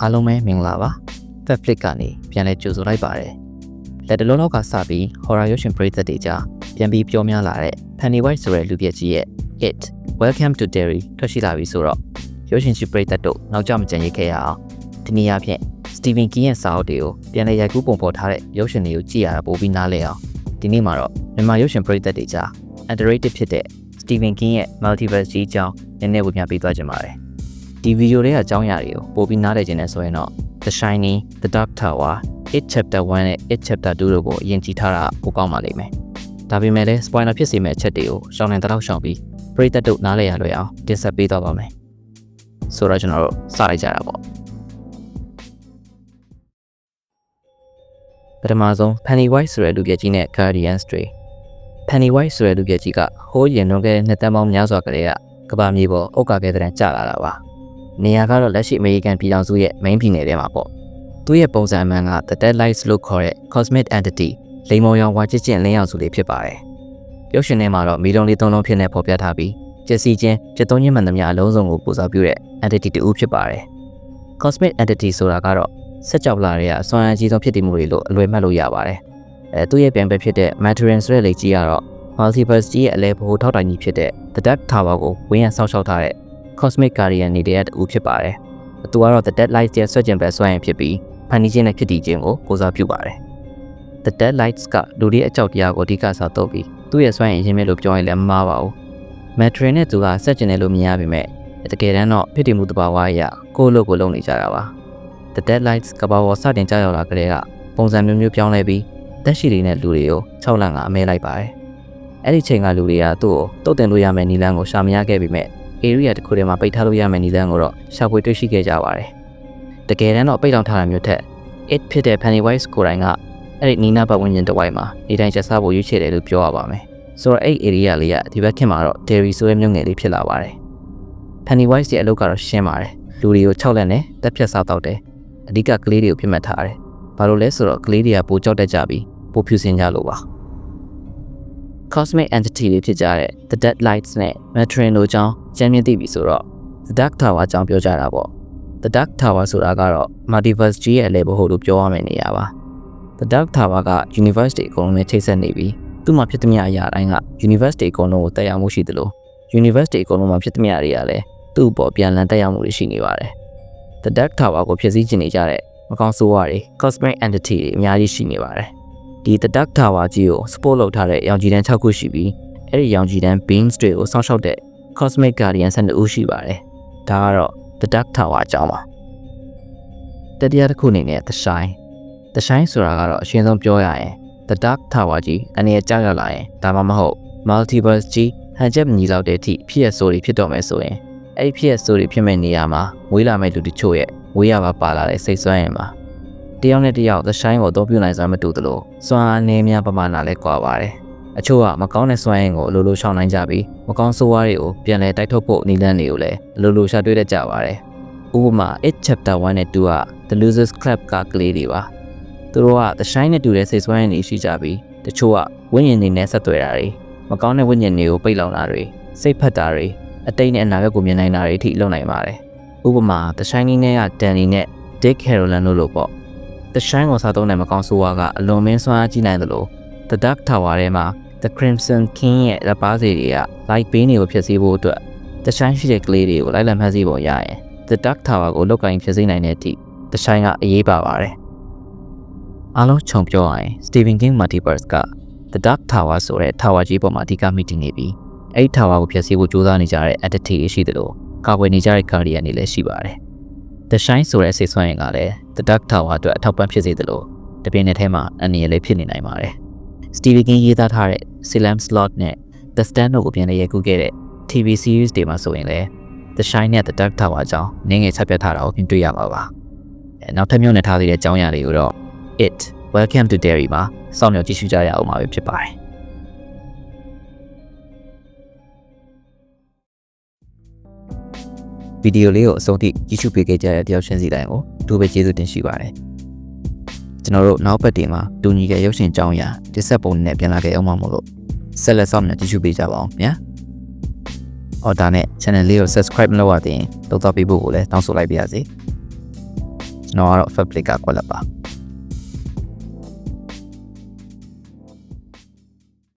အားလုံးပဲမင်္ဂလာပါ Netflix ကနေပြန်လဲကြိုဆိုလိုက်ပါတယ်လက်တလုံးလောက်ကစပြီး horror ရုပ်ရှင်ပရိသတ်တွေကြားပြန်ပြီးပြောများလာတဲ့ Pennywise ဆိုတဲ့လူပြည့်ကြီးရဲ့ It Welcome to Derry ထွက်ရှိလာပြီဆိုတော့ရုပ်ရှင်ပရိသတ်တို့နောက်ကျမကျန်ရခဲ့ရအောင်ဒီနေ့အဖြစ် Stephen King ရဲ့စာအုပ်တွေကိုပြန်လဲရိုက်ကူးပုံဖော်ထားတဲ့ရုပ်ရှင်တွေကိုကြည့်ရတာပိုပြီးနားလည်အောင်ဒီနေ့မှာတော့မြန်မာရုပ်ရှင်ပရိသတ်တွေကြား underrated ဖြစ်တဲ့ Stephen King ရဲ့ Multiverse ကြီးအကြောင်းနည်းနည်းဝေမျှပေးသွားကြပါမယ်ဒီဗီဒီယိုလေးအကြောင်းအရာတွေကိုပိုပြီးနားလည်ခြင်းနဲ့ဆိုရင်တော့ The Shining, The Dark Tower, It Chapter 1 နဲ့ It Chapter 2တို့ကိုအရင်ကြည့်ထားတာပိုကောင်းပါလိမ့်မယ်ဒါပေမဲ့လည်း spoiler ဖြစ်စေမယ့်အချက်တွေကိုရှောင်နိုင်တဲ့လောက်ရှောင်ပြီးပရိသတ်တို့နားလည်ရလွယ်အောင်တင်ဆက်ပေးသွားပါမယ်ဆိုတော့ကျွန်တော်တို့စလိုက်ကြတာပေါ့ပထမဆုံး Pennywise ဆိုတဲ့လူပြည့်ကြီးနဲ့ Guardians တွေ Pennywise ဆိုတဲ့လူပြည့်ကြီးကဟိုးရင်လွန်ခဲ့တဲ့နှစ်သန်းပေါင်းများစွာကလေးကကမ္ဘာမြေပေါ်အုတ်ကားကဲတဲ့ကျလာတာပါနေရာကတော့လက်ရှိအမေရိကန်ပြည်ထောင်စုရဲ့ main ပြည်နယ်ထဲမှာပေါ့သူ့ရဲ့ပုံစံအမှန်က The Dead Lights လို့ခေါ်တဲ့ cosmic entity လိမ်မော်ရောင်ဝါချစ်ချင်းလင်းရောက်စုလေးဖြစ်ပါတယ်ရုပ်ရှင်ထဲမှာတော့မီလုံးလေးသုံးလုံးဖြစ်နေဖော်ပြထားပြီးကျက်စီချင်းကျက်သုံးချင်းမှန်သမျှအလုံးစုံကိုပူဇော်ပြုတဲ့ entity တူဖြစ်ပါတယ် cosmic entity ဆိုတာကတော့ဆက်ကြောက်လာတဲ့အစွမ်းအင်ကြီးဆုံးဖြစ်တည်မှုတွေလို့အလွယ်မှတ်လို့ရပါတယ်သူ့ရဲ့ပြန်ပဲဖြစ်တဲ့ Mandarin ဆိုတဲ့လေကြီးကတော့ Multiverse ကြီးရဲ့အလဲဘိုးထောက်တိုင်ကြီးဖြစ်တဲ့ The Dark Tower ကိုဝင်းရဆောက်ရှောက်ထားတဲ့ Cosmic Guardian နေတဲ့တူဖြစ်ပါတယ်။သူကတော့ The Dead Lights ရဲ့ဆွဲကျင်ပဲဆွဲရင်ဖြစ်ပြီးဖန်တီးခြင်းနဲ့ဖြစ်တည်ခြင်းကိုကိုစားပြုပါတယ်။ The Dead Lights ကလူတွေအကြောက်တရားကိုအဓိကစားတော့ပြီးသူ့ရဲ့ဆွဲရင်ရင်းမြစ်လို့ပြောရင်လည်းမမှားပါဘူး။ Mandarin နဲ့သူကဆက်ကျင်တယ်လို့မြင်ရပေမဲ့တကယ်တမ်းတော့ဖြစ်တည်မှုတဘာဝအရကိုယ့်လို့ကိုလုံနေကြတာပါ။ The Dead Lights ကဘာပေါ်စတင်ကြောက်ရောက်လာကြတဲ့ကပုံစံမျိုးမျိုးပြောင်းလဲပြီးတက်ရှိနေတဲ့လူတွေကို6လန့်ကအမဲလိုက်ပါတယ်။အဲ့ဒီချိန်ကလူတွေကသူ့ကိုတုတ်တင်လို့ရမယ့်နီလန်းကိုရှာမရခဲ့ပေမဲ့area တစ်ခုထဲမှာပိတ်ထားလို့ရမယ့်နီလန်းကိုတော့ရှာဖွေတွေ့ရှိခဲ့ကြပါတယ်။တကယ်တမ်းတော့ပိတ်လောင်ထားတာမျိုးထက် it ဖြစ်တဲ့ Pennywise ကိုယ်တိုင်ကအဲ့ဒီနီနာပတ်ဝန်းကျင်တစ်ဝိုက်မှာနေတိုင်းချက်စားဖို့ရွေးချယ်တယ်လို့ပြောရပါမယ်။ဆိုတော့အဲ့ area လေးကဒီဘက်ခင်မှာတော့ Derry ဆိုတဲ့မြို့ငယ်လေးဖြစ်လာပါတယ်။ Pennywise ရဲ့အလုပ်ကတော့ရှင်းပါတယ်။လူတွေကို6လက်နဲ့တက်ဖြတ်စားတော့တယ်။အဓိကကလေးတွေကိုပြစ်မှတ်ထားတယ်။ဘာလို့လဲဆိုတော့ကလေးတွေကပိုကြောက်တတ်ကြပြီးပိုဖြူစင်ကြလို့ပါCosmic entity တွေဖြစ်ကြတဲ့ The Dead Lights နဲ့ Mandarin တို့ကြောင့်ကျမ်းမြင့်သိပြီဆိုတော့ The Dark Tower အကြောင်းပြောကြတာပေါ့ The Dark Tower ဆိုတာကတော့ Multiverse ကြီးရဲ့အလဲဘို့လို့ပြောရမယ့်နေရာပါ The Dark Tower က Universe တွေအကုန်လုံးနဲ့ချိတ်ဆက်နေပြီးသူ့မှာဖြစ်သမျှအရာတိုင်းက Universe တွေအကုန်လုံးကိုတက်ရောက်မှုရှိသလို Universe တွေအကုန်လုံးမှာဖြစ်သမျှတွေကလည်းသူ့အပေါ်ပြန်လည်တက်ရောက်မှုတွေရှိနေပါတယ် The Dark Tower ကိုဖျက်ဆီးခြင်းနေကြတဲ့မကောင်းဆိုးဝါးတွေ Cosmic entity တွေအများကြီးရှိနေပါတယ်ဒီ The Dark Tower ကြီးကို support လုပ်ထားတဲ့ရောင်ခြည်တန်း6ခုရှိပြီးအဲ့ဒီရောင်ခြည်တန်း beams တွေကိုစောင့်ရှောက်တဲ့ Cosmic Guardian 12ဦးရှိပါတယ်။ဒါကတော့ The Dark Tower အကြောင်းပါ။တတိယတစ်ခုအနေနဲ့ The Shine ဆိုတာကတော့အရှင်းဆုံးပြောရရင် The Dark Tower ကြီးအနေနဲ့ကြောက်ရောက်လာရင်ဒါမှမဟုတ် Multiverse ကြီးဟန်ချက်မညီလောက်တဲ့အထိဖြစ်ရဆိုးတွေဖြစ်တော့မယ်ဆိုရင်အဲ့ဒီဖြစ်ရဆိုးတွေဖြစ်မဲ့နေရာမှာမွေးလာမဲ့လူတချို့ရဲ့ဝေးရပါလာတဲ့စိတ်ဆွမ်းရင်ပါတယောက်နဲ့တယောက် The Shine ကိုအသုံးပြုနိုင်စွမ်းမတူသလိုစွမ်းအားနည်းများပမာဏလည်းကွာပါတယ်အချို့ကမကောင်းတဲ့စွမ်းအင်ကိုအလိုလိုရှောင်နိုင်ကြပြီးမကောင်းဆိုးဝါးတွေကိုပြန်လည်တိုက်ထုတ်ဖို့နည်းလမ်းတွေကိုလည်းအလိုလိုရှာတွေ့တတ်ကြပါတယ်ဥပမာ It Chapter 1 နဲ့ 2 က The Losers Club ကကလေးတွေပါသူတို့က The Shine နဲ့တူတဲ့စိတ်စွမ်းအင်တွေရှိကြပြီးတချို့ကဝိညာဉ်တွေနဲ့ဆက်သွယ်တာတွေမကောင်းတဲ့ဝိညာဉ်တွေကိုပိတ်လောင်တာတွေစိတ်ဖက်တာတွေအတိတ်နဲ့အနာဂတ်ကိုမြင်နိုင်တာတွေအထိလုပ်နိုင်ပါတယ်ဥပမာ The Shining နဲ့က Danny နဲ့ Dick Carolan တို့လိုပေါ့The Shine ကိုစားသုံးတဲ့မကောင်းဆိုးဝါးကအလွန်မင်းစွမ်းအားကြီးနိုင်သလို The Dark Tower ထဲမှာ The Crimson King ရဲ့လက်ပါးစီတွေက light beam တွေကိုဖျက်ဆီးဖို့အတွက် The Shine ရှိတဲ့ကလေးတွေကိုလိုက်လံဖမ်းဆီးပုံရရင် The Dark Tower ကိုလောက်ကင်ဖျက်ဆီးနိုင်တဲ့အထိ The Shine ကအရေးပါပါတယ်အားလုံးခြုံပြောရရင် Stephen King Multiverse က The Dark Tower ဆိုတဲ့ Tower ကြီးပေါ်မှာအဓိကမိတည်နေပြီးအဲ့ဒီ Tower ကိုဖျက်ဆီးဖို့ကြိုးစားနေကြတဲ့ entity တွေရှိသလိုကာကွယ်နေကြတဲ့ Guardian တွေလည်းရှိပါတယ် The Shine ဆိုတဲ့စိတ်ဆွမ်းရင်ကလည်း The Dark Tower အတွက်အထောက်ပံ့ဖြစ်စေသလိုတပြင်းတဲ့ထဲမှာအန္တရာယ်လည်းဖြစ်နေနိုင်ပါတယ်။ Stephen King ရေးသားထားတဲ့ Salem Slot နဲ့ The Stand တို့ကိုပြန်လည်ရိုက်ကူးခဲ့တဲ့ TV series တွေမှာဆိုရင်လည်း The Shine နဲ့ The Dark Tower အကြောင်းနည်းငယ်ချက်ပြထားတာကိုပြင်တွေ့ရမှာပါ။နောက်ထပ်မျိုးနဲ့ထားသေးတဲ့အကြောင်းအရာတွေကိုတော့ It Welcome to Derry မှာစောင့်မျှော်ကြည့်ရှုကြရအောင်ပါပဲဖြစ်ပါတယ်။ဗီဒီယိုလေးကိုအဆုံးထိကြည့်ရှုပေးခဲ့ကြတဲ့တယောက်ချင်းစီတိုင်းကိုအထူးပဲကျေးဇူးတင်ရှိပါတယ်ကျွန်တော်တို့နောက်ပတ်တင်မှာတူညီတဲ့ရုပ်ရှင်ကြောင်းရာတစ်ဆက်ပုံနဲ့ပြန်လာခဲ့အောင်မလို့ဆက်လက်ဆောင်နဲ့ကြည့်ရှုပေးကြပါအောင်ဗျာအော်ဒါနဲ့ channel လေးကို subscribe မလုပ်ရသေးရင်လုပ်တော့ပေးဖို့ကိုလည်းတောင်းဆိုလိုက်ပါရစေ ကျွန်တော်ကတော့ Fabrica ကွက်လက်ပါ